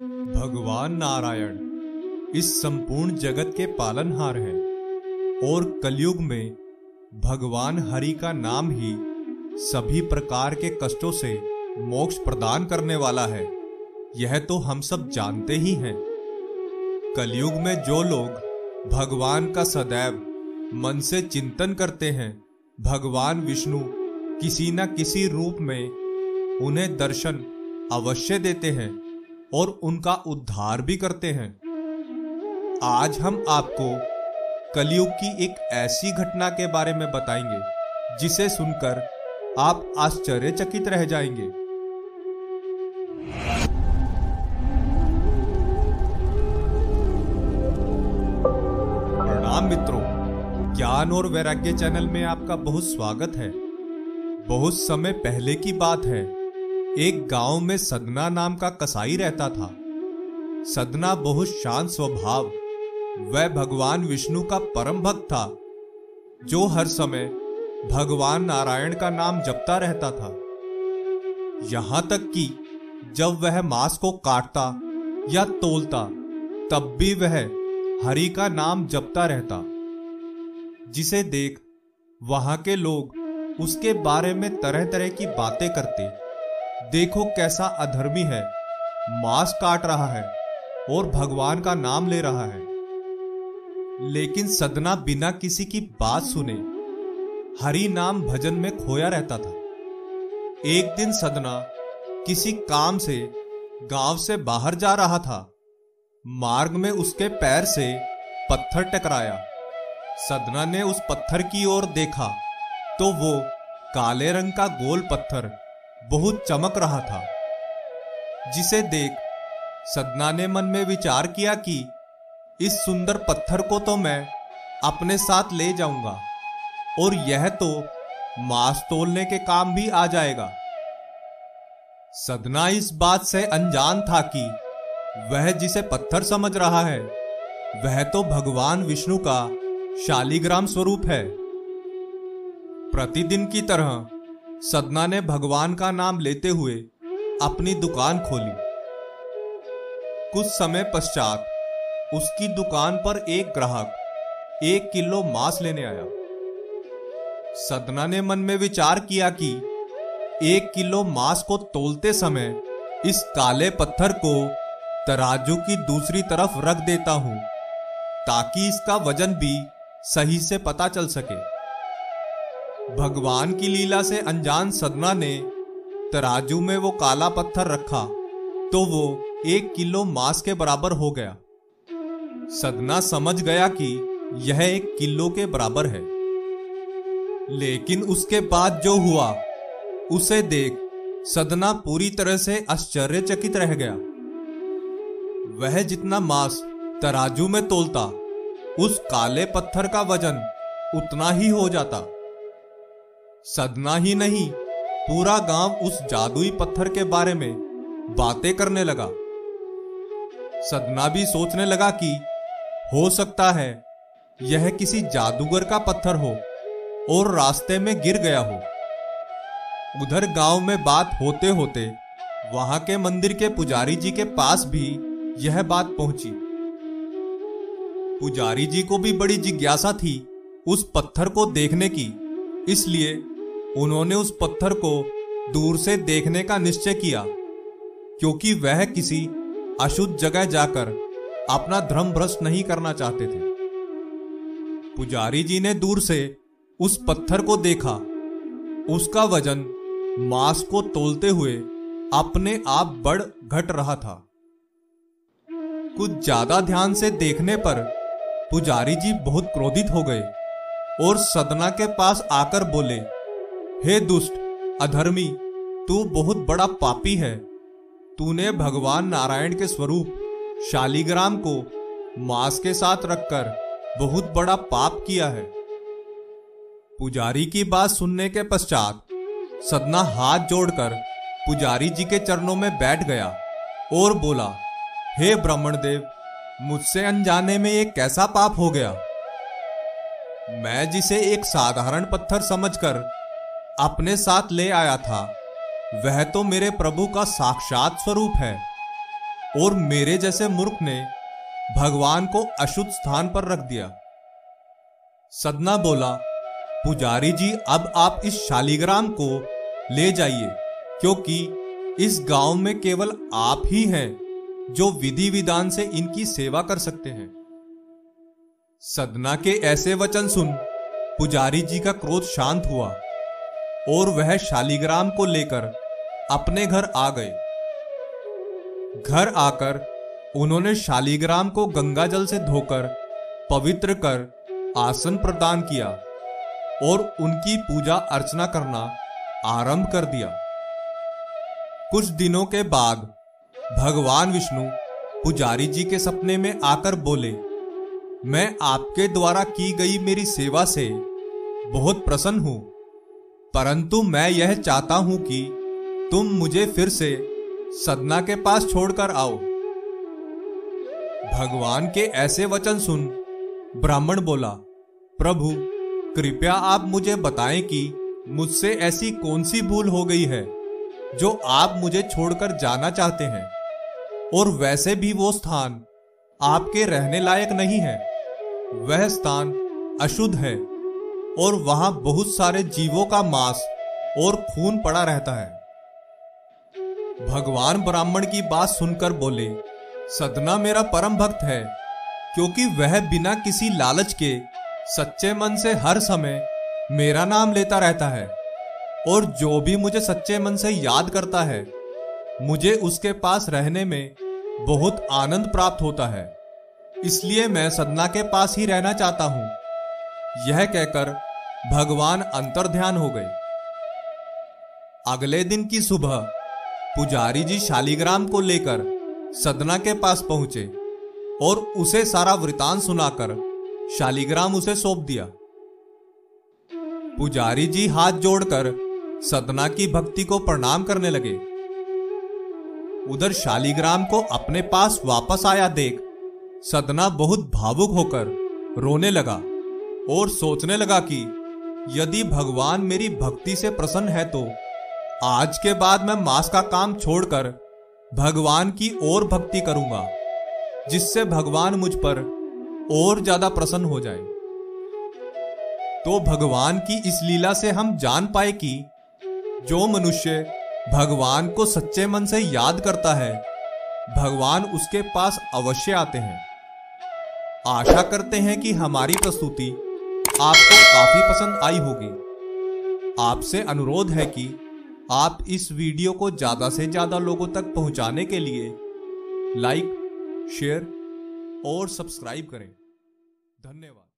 भगवान नारायण इस संपूर्ण जगत के पालनहार हैं और कलयुग में भगवान हरि का नाम ही सभी प्रकार के कष्टों से मोक्ष प्रदान करने वाला है। यह तो हम सब जानते ही हैं। कलयुग में जो लोग भगवान का सदैव मन से चिंतन करते हैं, भगवान विष्णु किसी न किसी रूप में उन्हें दर्शन अवश्य देते हैं और उनका उद्धार भी करते हैं। आज हम आपको कलयुग की एक ऐसी घटना के बारे में बताएंगे जिसे सुनकर आप आश्चर्यचकित रह जाएंगे। प्रणाम मित्रों, ज्ञान और वैराग्य चैनल में आपका बहुत स्वागत है। बहुत समय पहले की बात है। एक गांव में सदना नाम का कसाई रहता था। सदना बहुत शांत स्वभाव, वह भगवान विष्णु का परम भक्त था, जो हर समय भगवान नारायण का नाम जपता रहता था। यहां तक कि जब वह मांस को काटता या तौलता, तब भी वह हरि का नाम जपता रहता, जिसे देख वहां के लोग उसके बारे में तरह तरह की बातें करते। देखो कैसा अधर्मी है, मांस काट रहा है और भगवान का नाम ले रहा है। लेकिन सदना बिना किसी की बात सुने हरि नाम भजन में खोया रहता था। एक दिन सदना किसी काम से गांव से बाहर जा रहा था। मार्ग में उसके पैर से पत्थर टकराया। सदना ने उस पत्थर की ओर देखा तो वो काले रंग का गोल पत्थर बहुत चमक रहा था, जिसे देख सदना ने मन में विचार किया कि इस सुंदर पत्थर को तो मैं अपने साथ ले जाऊंगा और यह तो मांस तौलने के काम भी आ जाएगा। सदना इस बात से अनजान था कि वह जिसे पत्थर समझ रहा है वह तो भगवान विष्णु का शालिग्राम स्वरूप है। प्रतिदिन की तरह सदना ने भगवान का नाम लेते हुए अपनी दुकान खोली। कुछ समय पश्चात उसकी दुकान पर एक ग्राहक 1 किलो मांस लेने आया। सदना ने मन में विचार किया कि 1 किलो मांस को तौलते समय इस काले पत्थर को तराजू की दूसरी तरफ रख देता हूं, ताकि इसका वजन भी सही से पता चल सके। भगवान की लीला से अनजान सदना ने तराजू में वो काला पत्थर रखा तो वो 1 किलो मांस के बराबर हो गया। सदना समझ गया कि यह 1 किलो के बराबर है। लेकिन उसके बाद जो हुआ उसे देख सदना पूरी तरह से आश्चर्यचकित रह गया। वह जितना मांस तराजू में तौलता, उस काले पत्थर का वजन उतना ही हो जाता। सदना ही नहीं, पूरा गांव उस जादुई पत्थर के बारे में बातें करने लगा। सदना भी सोचने लगा कि हो सकता है यह किसी जादूगर का पत्थर हो और रास्ते में गिर गया हो। उधर गांव में बात होते होते वहां के मंदिर के पुजारी जी के पास भी यह बात पहुंची। पुजारी जी को भी बड़ी जिज्ञासा थी उस पत्थर को देखने की, इसलिए उन्होंने उस पत्थर को दूर से देखने का निश्चय किया, क्योंकि वह किसी अशुद्ध जगह जाकर अपना धर्म भ्रष्ट नहीं करना चाहते थे। पुजारी जी ने दूर से उस पत्थर को देखा। उसका वजन मांस को तौलते हुए अपने आप बढ़ घट रहा था। कुछ ज्यादा ध्यान से देखने पर पुजारी जी बहुत क्रोधित हो गए और सदना के पास आकर बोले, हे दुष्ट अधर्मी, तू बहुत बड़ा पापी है। तूने भगवान नारायण के स्वरूप शालिग्राम को मांस के साथ रखकर बहुत बड़ा पाप किया है। पुजारी की बात सुनने के पश्चात सदना हाथ जोड़कर पुजारी जी के चरणों में बैठ गया और बोला, हे ब्राह्मण देव, मुझसे अनजाने में ये कैसा पाप हो गया। मैं जिसे एक साधारण पत्थर समझकर अपने साथ ले आया था, वह तो मेरे प्रभु का साक्षात स्वरूप है। और मेरे जैसे मूर्ख ने भगवान को अशुद्ध स्थान पर रख दिया। सदना बोला, पुजारी जी, अब आप इस शालिग्राम को ले जाइए, क्योंकि इस गांव में केवल आप ही हैं जो विधि विधान से इनकी सेवा कर सकते हैं। सदना के ऐसे वचन सुन पुजारी जी का क्रोध शांत हुआ और वह शालिग्राम को लेकर अपने घर आ गए। घर आकर उन्होंने शालिग्राम को गंगा जल से धोकर पवित्र कर आसन प्रदान किया और उनकी पूजा अर्चना करना आरंभ कर दिया। कुछ दिनों के बाद भगवान विष्णु पुजारी जी के सपने में आकर बोले, मैं आपके द्वारा की गई मेरी सेवा से बहुत प्रसन्न हूं, परंतु मैं यह चाहता हूं कि तुम मुझे फिर से सदना के पास छोड़कर आओ। भगवान के ऐसे वचन सुन ब्राह्मण बोला, प्रभु कृपया आप मुझे बताएं कि मुझसे ऐसी कौन सी भूल हो गई है जो आप मुझे छोड़कर जाना चाहते हैं, और वैसे भी वो स्थान आपके रहने लायक नहीं है। वह स्थान अशुद्ध है और वहां बहुत सारे जीवों का मांस और खून पड़ा रहता है। भगवान ब्राह्मण की बात सुनकर बोले, सदना मेरा परम भक्त है, क्योंकि वह बिना किसी लालच के सच्चे मन से हर समय मेरा नाम लेता रहता है, और जो भी मुझे सच्चे मन से याद करता है मुझे उसके पास रहने में बहुत आनंद प्राप्त होता है। इसलिए मैं सदना के पास ही रहना चाहता हूं। यह कहकर भगवान अंतर्ध्यान हो गए। अगले दिन की सुबह पुजारी जी शालिग्राम को लेकर सदना के पास पहुंचे और उसे सारा वृतांत सुनाकर शालिग्राम उसे सौंप दिया। पुजारी जी हाथ जोड़कर सदना की भक्ति को प्रणाम करने लगे। उधर शालिग्राम को अपने पास वापस आया देख सदना बहुत भावुक होकर रोने लगा और सोचने लगा कि यदि भगवान मेरी भक्ति से प्रसन्न है तो आज के बाद मैं मांस का काम छोड़कर भगवान की और भक्ति करूंगा, जिससे भगवान मुझ पर और ज्यादा प्रसन्न हो जाए। तो भगवान की इस लीला से हम जान पाए कि जो मनुष्य भगवान को सच्चे मन से याद करता है भगवान उसके पास अवश्य आते हैं। आशा करते हैं कि हमारी प्रस्तुति आपको काफी पसंद आई होगी। आपसे अनुरोध है कि आप इस वीडियो को ज्यादा से ज्यादा लोगों तक पहुंचाने के लिए लाइक, शेयर और सब्सक्राइब करें। धन्यवाद।